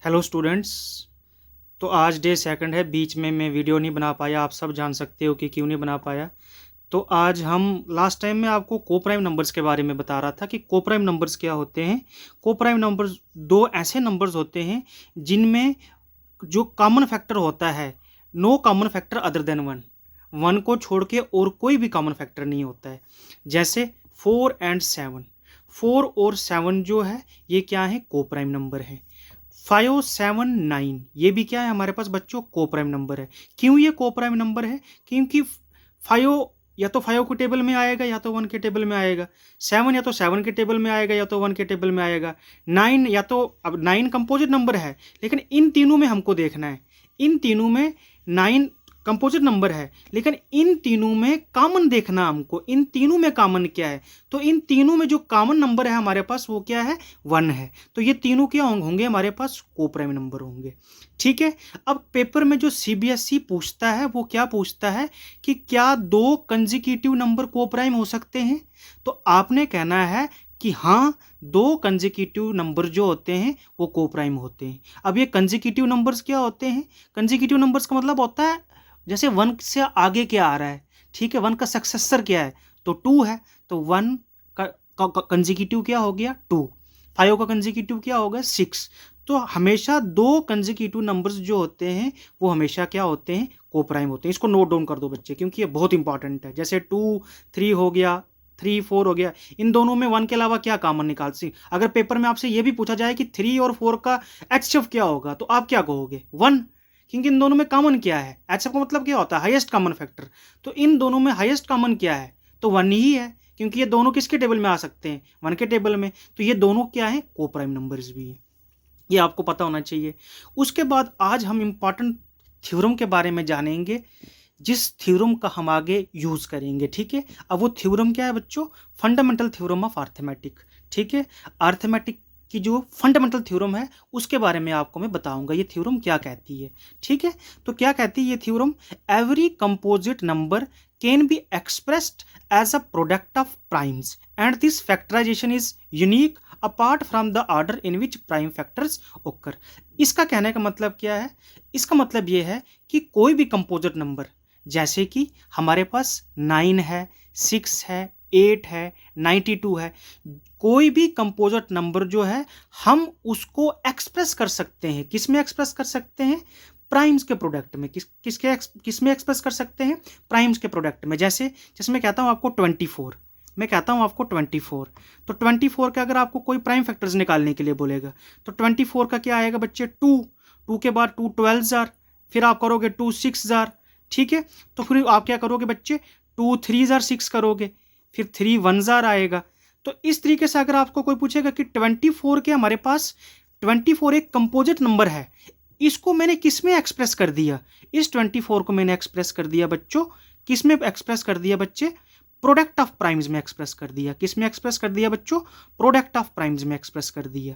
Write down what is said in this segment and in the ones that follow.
Hello students. तो आज day second है, बीच में मैं वीडियो नहीं बना पाया। आप सब जान सकते हो कि क्यों नहीं बना पाया। तो आज हम लास्ट टाइम में आपको कोप्राइम नंबर्स के बारे में बता रहा था कि कोप्राइम नंबर्स क्या होते हैं। कोप्राइम नंबर्स दो ऐसे नंबर्स होते हैं जिनमें जो कॉमन फैक्टर होता है, no common factor other than one. One को छोड़ के और कोई भी कॉमन फैक्टर नहीं होता है। जैसे 4 और 7, 4 और 7 जो है ये क्या है, कोप्राइम नंबर है। 5, 7, 9 ये भी क्या है हमारे पास बच्चों, कोप्राइम नंबर है। क्यों ये कोप्राइम नंबर है? क्योंकि 5 या तो 5 के टेबल में आएगा या तो 1 के टेबल में आएगा। 7 या तो 7 के टेबल में आएगा या तो 1 के टेबल में आएगा। 9 या तो, अब 9 कंपोजिट नंबर है, लेकिन इन तीनों में हमको देखना है, इन तीनों में 9 कंपोजिट नंबर है, लेकिन इन तीनों में कॉमन देखना हमको, इन तीनों में कॉमन क्या है। तो इन तीनों में जो कॉमन नंबर है हमारे पास वो क्या है, 1 है। तो ये तीनों क्या होंगे हमारे पास, कोप्राइम नंबर होंगे। ठीक है। अब पेपर में जो सीबीएसई पूछता है वो क्या पूछता है कि क्या दो कंजिक्यूटिव नंबर कोप्राइम हो सकते हैं। तो आपने कहना है कि हाँ, दो कंजिक्यूटिव नंबर जो होते हैं वो कोप्राइम होते हैं। अब ये कंजिक्यूटिव नंबर्स क्या होते हैं? कंजिक्यूटिव नंबर्स का मतलब होता है जैसे 1 से आगे क्या आ रहा है। ठीक है, 1 का सक्सेसर क्या है, तो 2 है। तो 1 का कंजिक्यूटिव क्या हो गया, 2। 5 का कंजिक्यूटिव क्या होगा, 6। तो हमेशा दो कंजिक्यूटिव नंबर्स जो होते हैं वो हमेशा क्या होते हैं, कोप्राइम होते हैं। इसको नोट डाउन कर दो बच्चे, क्योंकि ये बहुत इंपॉर्टेंट है। जैसे 2, 3 हो गया, 3, 4 हो गया, इन दोनों में 1 के अलावा क्या कॉमन निकाल सी। अगर पेपर में आपसे ये भी पूछा जाए कि 3 और 4 का एचसीएफ क्या होगा, तो आप क्या कहोगे, 1। क्योंकि इन दोनों में कॉमन क्या है, एचसीएफ का मतलब क्या होता है, हाईएस्ट कॉमन फैक्टर। तो इन दोनों में हाईएस्ट कॉमन क्या है, तो 1 ही है, क्योंकि ये दोनों किसके टेबल में आ सकते हैं, 1 के टेबल में। तो ये दोनों क्या है, कोप्राइम नंबर्स भी है। ये आपको पता होना चाहिए। उसके बाद आज हम इंपॉर्टेंट थ्योरम के बारे में जानेंगे, जिस थ्योरम का हम आगे यूज करेंगे। ठीक है। अब वो थ्योरम क्या है बच्चों, फंडामेंटल थ्योरम ऑफ अर्थमेटिक। ठीक है। अर्थमेटिक की जो फंडामेंटल थ्योरम है उसके बारे में आपको मैं बताऊंगा ये थ्योरम क्या कहती है। ठीक है। तो क्या कहती है ये theorem, every composite number can be expressed as a product of primes and this factorization is unique apart from the order in which prime factors occur. इसका कहने का मतलब क्या है, इसका मतलब ये है कि कोई भी कंपोजिट नंबर, जैसे कि हमारे पास 9 है, 6 है, 8 है, 92 है, कोई भी कंपोजिट नंबर जो है हम उसको एक्सप्रेस कर सकते हैं। किस में एक्सप्रेस कर सकते हैं, प्राइम्स के प्रोडक्ट में। किस में एक्सप्रेस कर सकते हैं, प्राइम्स के प्रोडक्ट में। जैसे मैं कहता हूं आपको 24, मैं कहता हूं आपको 24, तो 24 का अगर आपको कोई प्राइम फैक्टर्स निकालने के लिए बोलेगा तो 24 का क्या आएगा बच्चे, 2। 2 के बाद 2 12 जार, फिर आप करोगे 2 6 जार। ठीक है। तो फिर आप क्या करोगे बच्चे, 2 3 जार 6 करोगे, फिर 3 1 जार आएगा। तो इस तरीके से अगर आपको कोई पूछेगा कि 24 के हमारे पास 24 एक कंपोजिट नंबर है, इसको मैंने किस में एक्सप्रेस कर दिया, इस 24 को मैंने एक्सप्रेस कर दिया बच्चों, किस में एक्सप्रेस कर दिया बच्चे, प्रोडक्ट ऑफ प्राइम्स में एक्सप्रेस कर दिया। किस में एक्सप्रेस कर दिया बच्चों, प्रोडक्ट ऑफ प्राइम्स में एक्सप्रेस कर दिया।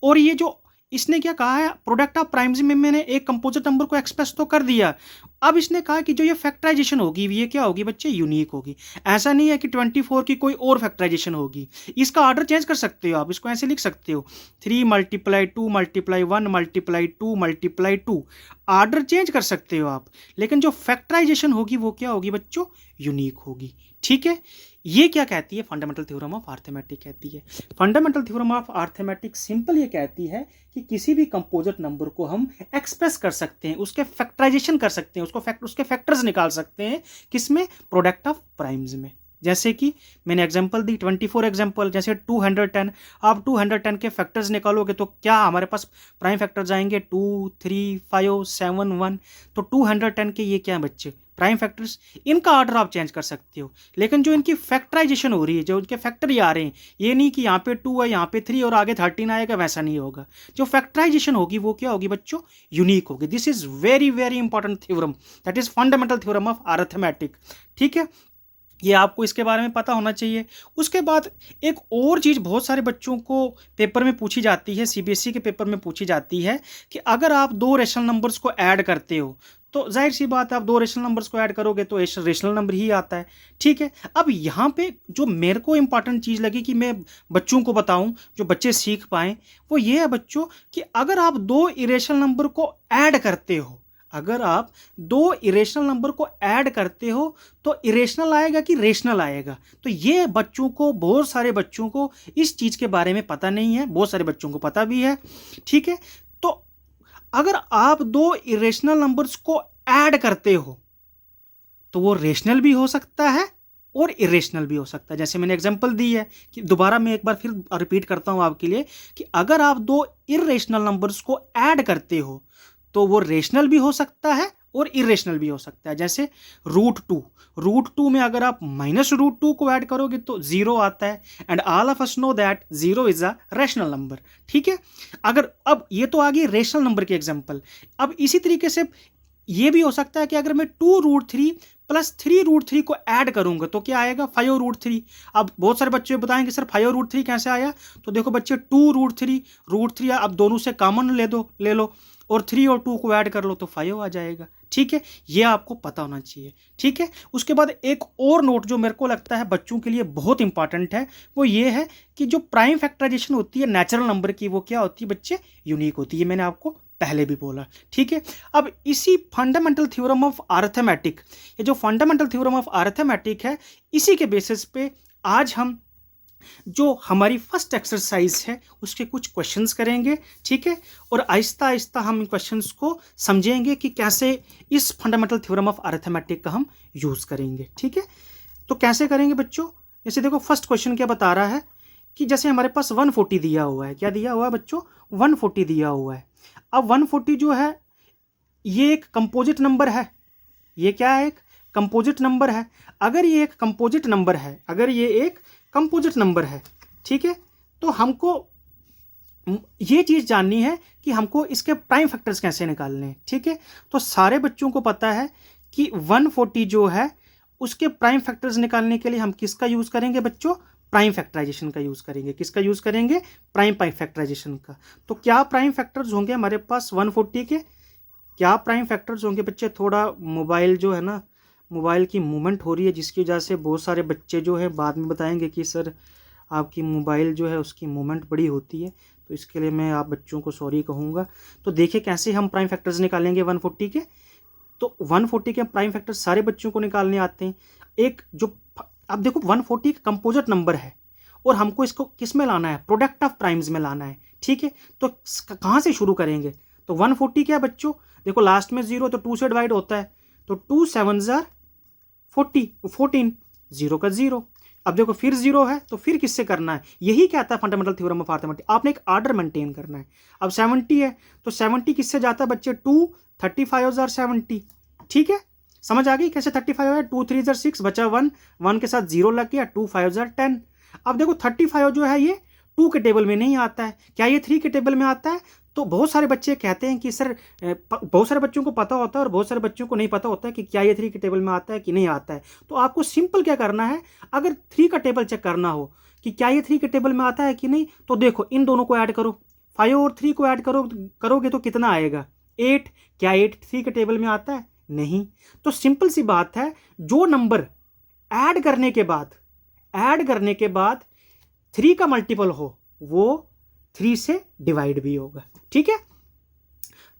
और ये जो इसने क्या कहा है, प्रोडक्ट ऑफ प्राइम्स में मैंने एक कंपोजिट नंबर को एक्सप्रेस तो कर दिया, अब इसने कहा कि जो ये फैक्टराइजेशन होगी ये क्या होगी बच्चे, यूनिक होगी। ऐसा नहीं है कि 24 की कोई और फैक्टराइजेशन होगी, इसका ऑर्डर चेंज कर सकते हो आप। इसको ऐसे लिख सकते हो, 3 × 2 × 1 × 2 × 2, ऑर्डर चेंज कर सकते हो आप, लेकिन जो फैक्टराइजेशन होगी वो क्या होगी बच्चों, यूनिक होगी। ठीक है। ये क्या कहती है, फंडामेंटल थ्योरम ऑफ अर्थमेटिक कहती है। Fundamental theorem of arithmetic simple ये कहती है कि किसी भी कंपोजिट नंबर को हम एक्सप्रेस कर सकते हैं, उसके फैक्टराइजेशन कर सकते हैं, उसके फैक्टर्स निकाल सकते हैं, किसमें, प्रोडक्ट ऑफ प्राइम्स में। जैसे कि मैंने एग्जांपल दी 24 एग्जांपल, जैसे 210, आप 210 के फैक्टर्स निकालोगे तो क्या हमारे पास प्राइम फैक्टर्स आएंगे, 2 3 5 7 1। तो 210 के ये क्या है बच्चे, प्राइम फैक्टर्स। इनका ऑर्डर आप चेंज कर सकते हो, लेकिन जो इनकी फैक्टराइजेशन हो रही है, जो इनके फैक्टर ये आ रहे हैं, ये नहीं कि यहाँ पे 2 है, यहाँ पे 3 और आगे 13 आएगा, वैसा नहीं होगा। जो फैक्टराइजेशन होगी वो क्या होगी बच्चों, यूनिक होगी। This is very very important theorem, that is fundamental theorem of arithmetic. ठीक है। ये आपको इसके बारे में पता होना चाहिए। उसके बाद एक और चीज़ बहुत सारे बच्चों को पेपर में पूछी जाती है, सीबीएसई के पेपर में पूछी जाती है कि अगर आप दो रेशनल नंबर्स को ऐड करते हो तो जाहिर सी बात है आप दो रेशनल नंबर्स को ऐड करोगे तो रेशनल नंबर ही आता है। ठीक है, अब यहाँ पे जो मेरे को इंपॉर्टेंट चीज़ लगी कि मैं बच्चों को बताऊं, जो बच्चे सीख पाएँ, वो ये है बच्चों कि अगर आप दो इरेशनल नंबर को ऐड करते हो, अगर आप दो इरेशनल नंबर को ऐड करते हो तो इरेशनल आएगा कि रेशनल आएगा। तो ये बच्चों को, बहुत सारे बच्चों को इस चीज़ के बारे में पता नहीं है, बहुत सारे बच्चों को पता भी है। ठीक है, तो अगर आप दो इरेशनल नंबर्स को ऐड करते हो तो वो रेशनल भी हो सकता है और इरेशनल भी हो सकता है। जैसे मैंने एग्जांपल दी है कि दोबारा मैं एक बार फिर रिपीट करता हूं आपके लिए कि अगर आप दो इरेशनल नंबर्स को ऐड करते हो तो वो रेशनल भी हो सकता है और इरेशनल भी हो सकता है। जैसे रूट टू में अगर आप -√2 को ऐड करोगे तो 0 आता है, and all of us know that 0 is a rational number. ठीक है, अगर अब ये तो आ गई रेशनल नंबर की एग्जांपल। अब इसी तरीके से ये भी हो सकता है कि अगर मैं 2√3 प्लस 3√3 को ऐड करूंगा तो क्या आएगा, 5√3। अब बहुत सारे बच्चे बताएंगे सर 5√3 कैसे आया, तो देखो बच्चे 2√3 अब दोनों से कॉमन ले लो और 3 और 2 को ऐड कर लो तो 5 आ जाएगा। ठीक है, ये आपको पता होना चाहिए। ठीक है, उसके बाद एक और नोट जो मेरे को लगता है बच्चों के लिए बहुत इंपॉर्टेंट है, वो ये है कि जो प्राइम फैक्टराइजेशन होती है नेचुरल नंबर की, वो क्या होती है बच्चे, यूनिक होती है। मैंने आपको पहले भी बोला। ठीक है, अब इसी फंडामेंटल थ्योरम ऑफ अरिथमेटिक, ये जो फंडामेंटल थ्योरम ऑफ अरिथमेटिक है, इसी के बेसिस पे आज हम जो हमारी फर्स्ट एक्सरसाइज है उसके कुछ क्वेश्चंस करेंगे। ठीक है, और आहिस्ता आहिस्ता हम इन क्वेश्चंस को समझेंगे कि कैसे इस फंडामेंटल थ्योरम ऑफ अरिथमेटिक का हम यूज करेंगे। ठीक है, तो कैसे करेंगे बच्चों, जैसे देखो फर्स्ट क्वेश्चन क्या बता रहा है कि जैसे हमारे पास 140 दिया हुआ है, क्या दिया हुआ है बच्चों, 140 दिया हुआ है। अब 140 जो है ये एक कंपोजिट नंबर है, ये क्या है, एक कंपोजिट नंबर है। अगर ये एक कंपोजिट नंबर है, अगर ये एक कंपोजिट नंबर है, ठीक है, तो हमको ये चीज़ जाननी है कि हमको इसके प्राइम फैक्टर्स कैसे निकालने हैं। ठीक है, तो सारे बच्चों को पता है कि 140 जो है उसके प्राइम फैक्टर्स निकालने के लिए हम किसका यूज़ करेंगे बच्चों, प्राइम फैक्टराइजेशन का यूज़ करेंगे। किसका यूज़ करेंगे, प्राइम फैक्टराइजेशन का। तो क्या प्राइम फैक्टर्स होंगे हमारे पास 140 के, क्या प्राइम फैक्टर्स होंगे बच्चे, थोड़ा मोबाइल जो है ना, मोबाइल की मूवमेंट हो रही है जिसकी वजह से बहुत सारे बच्चे जो है बाद में बताएंगे कि सर आपकी मोबाइल जो है उसकी मूवमेंट बड़ी होती है, तो इसके लिए मैं आप बच्चों को सॉरी कहूँगा। तो देखिए कैसे हम प्राइम फैक्टर्स निकालेंगे 140 के। तो 140 के प्राइम फैक्टर्स सारे बच्चों को निकालने आते हैं। एक जो अब देखो 140 एक कंपोजिट नंबर है और हमको इसको किस में लाना है, प्रोडक्ट ऑफ प्राइम्स में लाना है। ठीक है, तो कहाँ से शुरू करेंगे, तो 140 क्या बच्चों, देखो लास्ट में 0 तो 2 से डिवाइड होता है, तो 2 7 14, 0 का 0। अब देखो फिर 0 है तो फिर किससे करना है, यही कहता है फंडामेंटल थ्योरम ऑफ अरिथमेटिक, आपने एक ऑर्डर मेंटेन करना है। अब 70 है तो 70 किससे जाता है बच्चे, 2 35 70। ठीक है, समझ आ गई कैसे 35 है, 2 3 6 बचा 1 के साथ 0 लग गया, 2 5 10। अब देखो 35 जो है ये 2 के टेबल में नहीं आता है, क्या ये 3 के टेबल में आता है। तो बहुत सारे बच्चे कहते हैं कि सर बहुत सारे बच्चों को पता होता है और बहुत सारे बच्चों को नहीं पता होता है कि क्या ये 3 के टेबल में आता है कि नहीं आता है। तो आपको सिंपल क्या करना है, अगर 3 का टेबल चेक करना हो कि क्या ये 3 के टेबल में आता है कि नहीं, तो देखो इन दोनों को ऐड करो, 5 और 3 को ऐड करोगे तो कितना आएगा, 8। क्या 8 3 के टेबल में आता है, नहीं। तो सिंपल सी बात है, जो नंबर ऐड करने के बाद 3 का मल्टीपल हो वो 3 से डिवाइड भी होगा। ठीक है,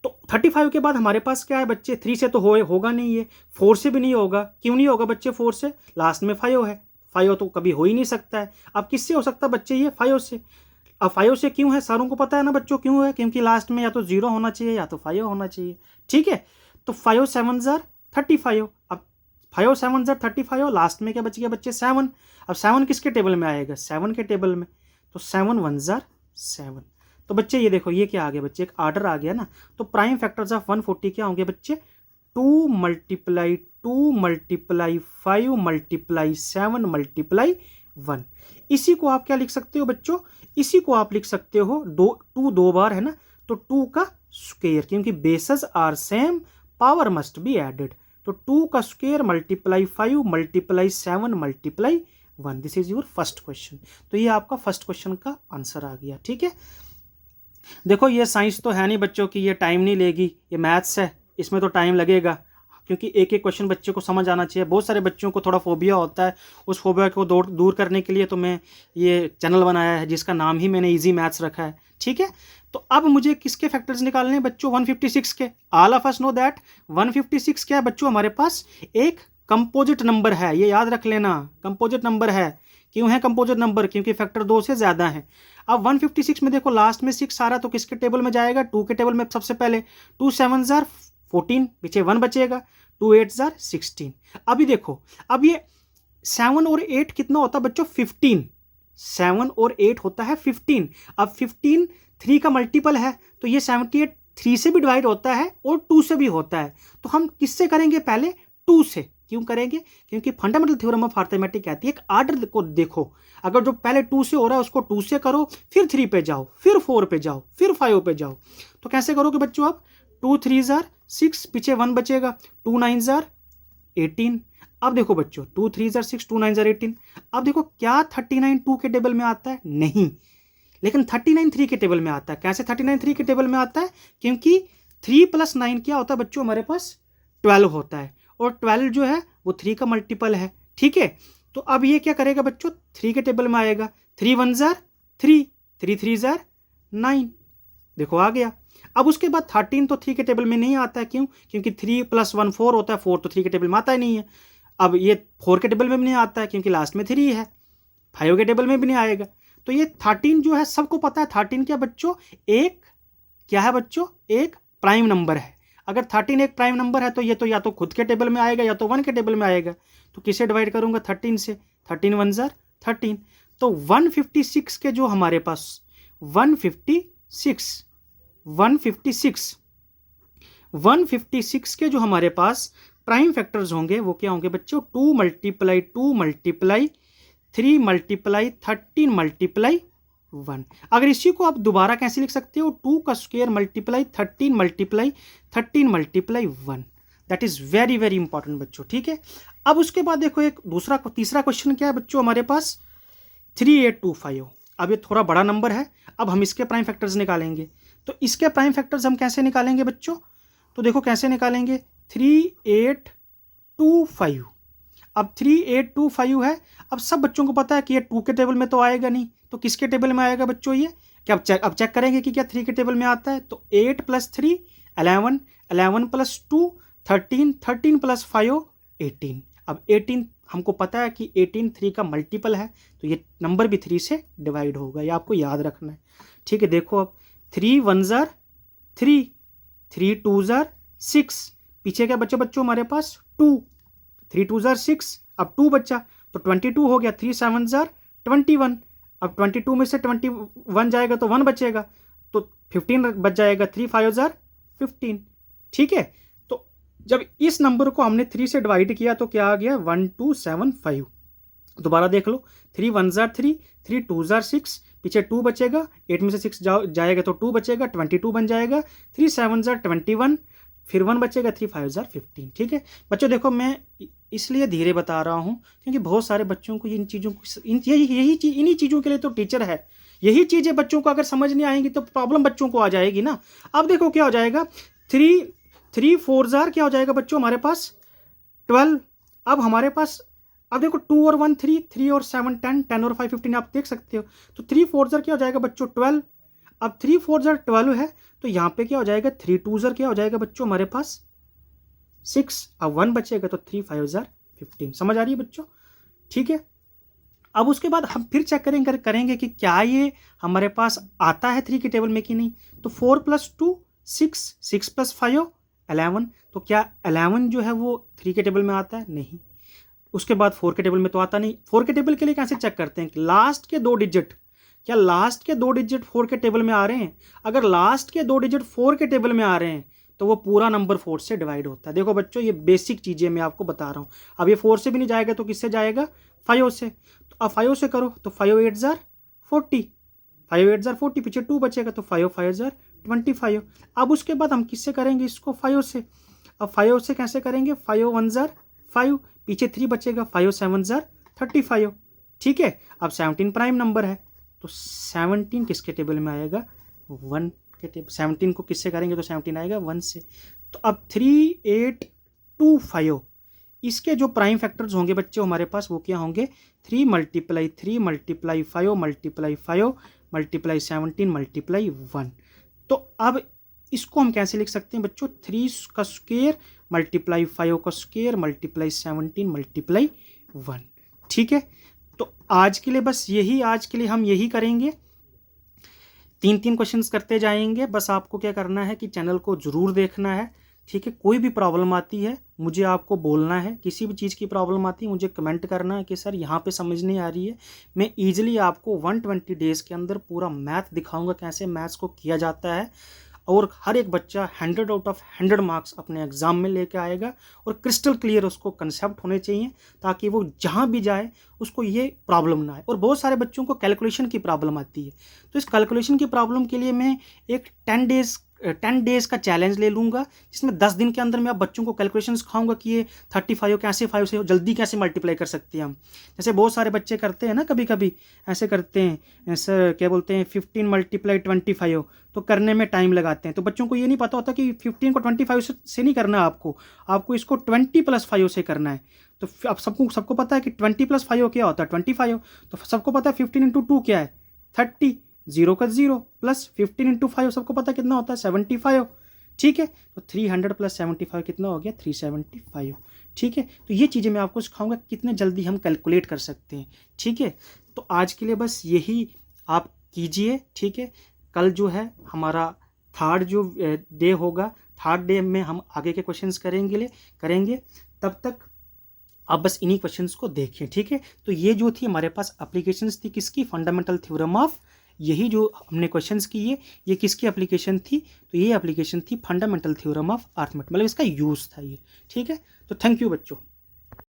तो 35 के बाद हमारे पास क्या है बच्चे, 3 से तो होगा नहीं, ये 4 से भी नहीं होगा। क्यों नहीं होगा बच्चे 4 से, लास्ट में 5 है, 5 तो कभी हो ही नहीं सकता है। अब किससे हो सकता है बच्चे, ये 5 से। अब 5 से क्यों है, सारों को पता है ना बच्चों क्यों है, क्योंकि लास्ट में या तो 0 होना चाहिए या तो 5 होना चाहिए। ठीक है, तो 5 7 35। अब 5 7 35, लास्ट में क्या बच गया बच्चे, 7। अब 7 किसके टेबल में आएगा, 7 के टेबल में, तो 7 1 7। तो बच्चे ये देखो ये क्या आ गया बच्चे, एक ऑर्डर आ गया ना। तो प्राइम फैक्टर्स ऑफ 140 क्या होंगे बच्चे, 2 × 2 × 5 × 7 × 1। इसी को आप क्या लिख सकते हो बच्चों, इसी को आप लिख सकते हो 2 दो बार है ना, तो 2 का स्क्वायर, क्योंकि bases are same, power must be added. तो 2 का square × 5 × 7 × 1। This is your first question. तो ये आपका फर्स्ट क्वेश्चन का आंसर आ गया। ठीक है, देखो ये साइंस तो है नहीं बच्चों की, ये टाइम नहीं लेगी, ये मैथ्स है, इसमें तो टाइम लगेगा, क्योंकि एक एक क्वेश्चन बच्चे को समझ आना चाहिए। बहुत सारे बच्चों को थोड़ा फोबिया होता है, उस फोबिया को दूर करने के लिए तो मैं ये चैनल बनाया है जिसका नाम ही मैंने इजी मैथ्स रखा है। ठीक है, तो अब मुझे किसके फैक्टर्स निकालने हैं बच्चों? 156 के। All of us know that 156 क्या है बच्चों? हमारे पास एक कंपोजिट नंबर है, ये याद रख लेना, कंपोजिट नंबर है। क्यों है कंपोजिट नंबर? क्योंकि फैक्टर 2 से ज्यादा है। अब 156 में देखो लास्ट में 6 आ रहा, तो किसके टेबल में जाएगा? 2 के टेबल में सबसे पहले। 2 7 जार 14, पीछे 1 बचेगा। 2 8 जार 16। अभी देखो, अब ये 7 और 8 कितना होता है बच्चों? 15। 7 और 8 होता है 15। अब 15 3 का मल्टीपल है, तो ये 78 3 से भी डिवाइड होता है और 2 से भी होता है। तो हम किससे करेंगे? पहले 2 से। क्यों करेंगे? क्योंकि फंडामेंटल थ्योरम ऑफ अर्थमेटिक कहती है एक आर्डर को देखो, अगर जो पहले 2 से हो रहा है उसको 2 से करो, फिर 3 पे जाओ, फिर 4 पे जाओ, फिर 5 पे जाओ। तो कैसे करोगे बच्चों आप? 2 3 जार 6, पीछे 1 बचेगा। 2 9 जार 18। अब देखो बच्चों, 2 3 जार 6, 2 9 जार 18। अब देखो क्या 39 2 के टेबल में आता है? नहीं, लेकिन 39 3 के टेबल में आता है। कैसे 39 3 के टेबल में आता है? क्योंकि 3 + 9 क्या होता है बच्चों? हमारे पास 12 होता है, और 12 जो है वो 3 का मल्टीपल है। ठीक है, तो अब ये क्या करेगा बच्चों? 3 के टेबल में आएगा। 3 1 जार 3, 3 3 जार 9। देखो आ गया। अब उसके बाद 13 तो 3 के टेबल में नहीं आता है। क्यों? क्योंकि 3 + 1 4 होता है, 4 तो 3 के टेबल में आता ही नहीं है। अब ये 4 के टेबल में भी नहीं आता है क्योंकि लास्ट में 3 है। 5 के टेबल में भी नहीं आएगा। तो ये 13 जो है सबको पता है 13 क्या बच्चों? एक क्या है बच्चों? एक प्राइम नंबर है। अगर 13 एक प्राइम नंबर है तो ये तो या तो खुद के टेबल में आएगा या तो 1 के टेबल में आएगा। तो किसे डिवाइड करूंगा? 13 से। 13 1 जार 13। तो 156 के जो हमारे पास 156 के जो हमारे पास प्राइम फैक्टर्स होंगे वो क्या होंगे बच्चों? 2 × 2 × 3 × 13 × 1। अगर इसी को आप दोबारा कैसे लिख सकते हो? 2 का square multiply 13 × 13 × 1। That is very very important बच्चों। ठीक है, अब उसके बाद देखो एक तीसरा क्वेश्चन क्या है बच्चों हमारे पास? 3825। अब ये थोड़ा बड़ा नंबर है, अब हम इसके प्राइम फैक्टर्स निकालेंगे। तो इसके प्राइम फैक्टर्स हम कैसे निकालेंगे बच्चों? तो देखो कैसे निकालेंगे। 3825। अब 3825 है। अब सब बच्चों को पता है कि ये 2 के टेबल में तो आएगा नहीं, तो किसके टेबल में आएगा बच्चों ये? क्या अब चेक करेंगे कि क्या 3 के टेबल में आता है? तो 8 + 3 11, 11 + 2 13, 13 + 5 18। अब 18 हमको पता है कि 18 3 का मल्टीपल है, तो ये नंबर भी 3 से डिवाइड होगा, ये आपको याद रखना है। ठीक है, देखो अब 3 1 जार 3, 3 2 जार 6, पीछे क्या बच्चे बच्चों हमारे पास? 2, 3 2 जार 6, अब 2 बच्चा तो 22 हो गया। 3 7 जार 21। अब 22 में से 21 जाएगा तो 1 बचेगा, तो 15 बच जाएगा। 3 5 जार 15। ठीक है, तो जब इस नंबर को हमने 3 से डिवाइड किया तो क्या आ गया? 1275। दोबारा देख लो। 3 1 जार 3, 3 2 जार 6, पीछे 2 बचेगा। 8 में से 6 जाएगा तो 2 बचेगा, 22 बन जाएगा। 3 7 जार 21, फिर 1 बचेगा। 3 5 जार 15। ठीक है बच्चों, देखो मैं इसलिए धीरे बता रहा हूँ क्योंकि बहुत सारे बच्चों को इन चीज़ों को इन्हीं चीज़ों के लिए तो टीचर है। यही चीज़ें बच्चों को अगर समझ नहीं आएंगी तो प्रॉब्लम बच्चों को आ जाएगी ना। अब देखो क्या हो जाएगा। 3 4 जार क्या हो जाएगा बच्चों हमारे पास? 12। अब हमारे पास अब देखो 2 और 1 3, 3 और 7 10, 10 और 5 15, आप देख सकते हो। तो 3 4 जार क्या हो जाएगा बच्चों? 12। अब 3 4 जार 12 है, तो यहाँ पे क्या हो जाएगा? 3 2 जार क्या हो जाएगा बच्चों हमारे पास? 6। अब 1 बचेगा तो 3 5 जार 15। समझ आ रही है बच्चों? ठीक है, अब उसके बाद हम फिर चेक करेंगे कि क्या ये हमारे पास आता है 3 के टेबल में कि नहीं। तो 4 + 2 6, 6 + 5 11। तो क्या 11 जो है वो 3 के टेबल में आता है? नहीं। उसके बाद 4 के टेबल में तो आता नहीं। 4 के टेबल के लिए कैसे चेक करते हैं कि लास्ट के 2 डिजिट, क्या लास्ट के 2 डिजिट 4 के टेबल में आ रहे हैं? अगर लास्ट के 2 डिजिट 4 के टेबल में आ रहे हैं तो वो पूरा नंबर 4 से डिवाइड होता है। देखो बच्चों, ये बेसिक चीज़ें मैं आपको बता रहा हूँ। अब ये 4 से भी नहीं जाएगा तो किससे जाएगा? 5 से। तो अब 5 से करो तो 5 8 जार 40, 5 8 जार 40, पीछे 2 बचेगा तो 5 5 जार 25। अब उसके बाद हम किससे करेंगे इसको? 5 से। अब 5 से कैसे करेंगे? 5 1 जार 5, पीछे 3 बचेगा। 5 7 जार 35। ठीक है, अब 17 प्राइम नंबर है, तो 17 किसके टेबल में आएगा? 1 के टेबल 17 को किससे करेंगे तो 17 आएगा 1 से। तो अब 3, 8, 2, 5 इसके जो प्राइम फैक्टर्स होंगे बच्चे हमारे पास वो क्या होंगे 3 × 3 × 5 × 5 × 17 × 1। तो अब इसको हम कैसे लिख सकते हैं बच्चों 3 का स्क्वायर × 5 का स्क्वायर × 17 × 1। ठीक है, तो आज के लिए बस यही, आज के लिए हम यही करेंगे, 3-3 क्वेश्चंस करते जाएंगे। बस आपको क्या करना है कि चैनल को जरूर देखना है। ठीक है, कोई भी प्रॉब्लम आती है मुझे आपको बोलना है, किसी भी चीज़ की प्रॉब्लम आती है मुझे कमेंट करना है कि सर यहाँ पे समझ नहीं आ रही है। मैं ईजिली आपको 120 डेज़ के अंदर पूरा मैथ दिखाऊंगा कैसे मैथ्स को किया जाता है, और हर एक बच्चा 100 आउट ऑफ 100 मार्क्स अपने एग्जाम में लेके आएगा। और क्रिस्टल क्लियर उसको कंसेप्ट होने चाहिए ताकि वो जहाँ भी जाए उसको ये प्रॉब्लम ना आए। और बहुत सारे बच्चों को कैलकुलेशन की प्रॉब्लम आती है, तो इस कैलकुलेशन की प्रॉब्लम के लिए मैं एक 10 डेज़ का चैलेंज ले लूँगा, जिसमें 10 दिन के अंदर मैं आप बच्चों को कैलकुलेशन सिखाऊंगा कि ये 35 कैसे 5 से जल्दी कैसे मल्टीप्लाई कर सकते हैं हम। जैसे बहुत सारे बच्चे करते हैं ना, कभी कभी ऐसे करते हैं सर, क्या बोलते हैं 15 × 25, तो करने में टाइम लगाते हैं। तो बच्चों को ये नहीं पता होता कि 15 को 25 से नहीं करना आपको इसको 20 + 5 से करना है। तो अब सबको पता है कि 20 + 5 क्या होता है 25, तो सबको पता है 15 × 2 क्या है 30, 0 का 0 प्लस 15 × 5 सबको पता कितना होता है 75। ठीक है, तो 300 + 75 कितना हो गया 375। ठीक है, तो ये चीज़ें मैं आपको सिखाऊंगा कितने जल्दी हम कैलकुलेट कर सकते हैं। ठीक है, तो आज के लिए बस यही आप कीजिए। ठीक है, कल जो है हमारा थर्ड जो डे होगा, थर्ड डे में हम आगे के क्वेश्चंस करेंगे। तब तक आप बस इन्हीं क्वेश्चंस को देखिए। ठीक है, तो ये जो थी हमारे पास एप्लीकेशंस थी किसकी, फंडामेंटल थ्योरम ऑफ, यही जो हमने क्वेश्चंस किए ये किसकी एप्लीकेशन थी, तो ये एप्लीकेशन थी फंडामेंटल थ्योरम ऑफ अर्थमेटिक, मतलब इसका यूज़ था ये। ठीक है, तो थैंक यू बच्चों।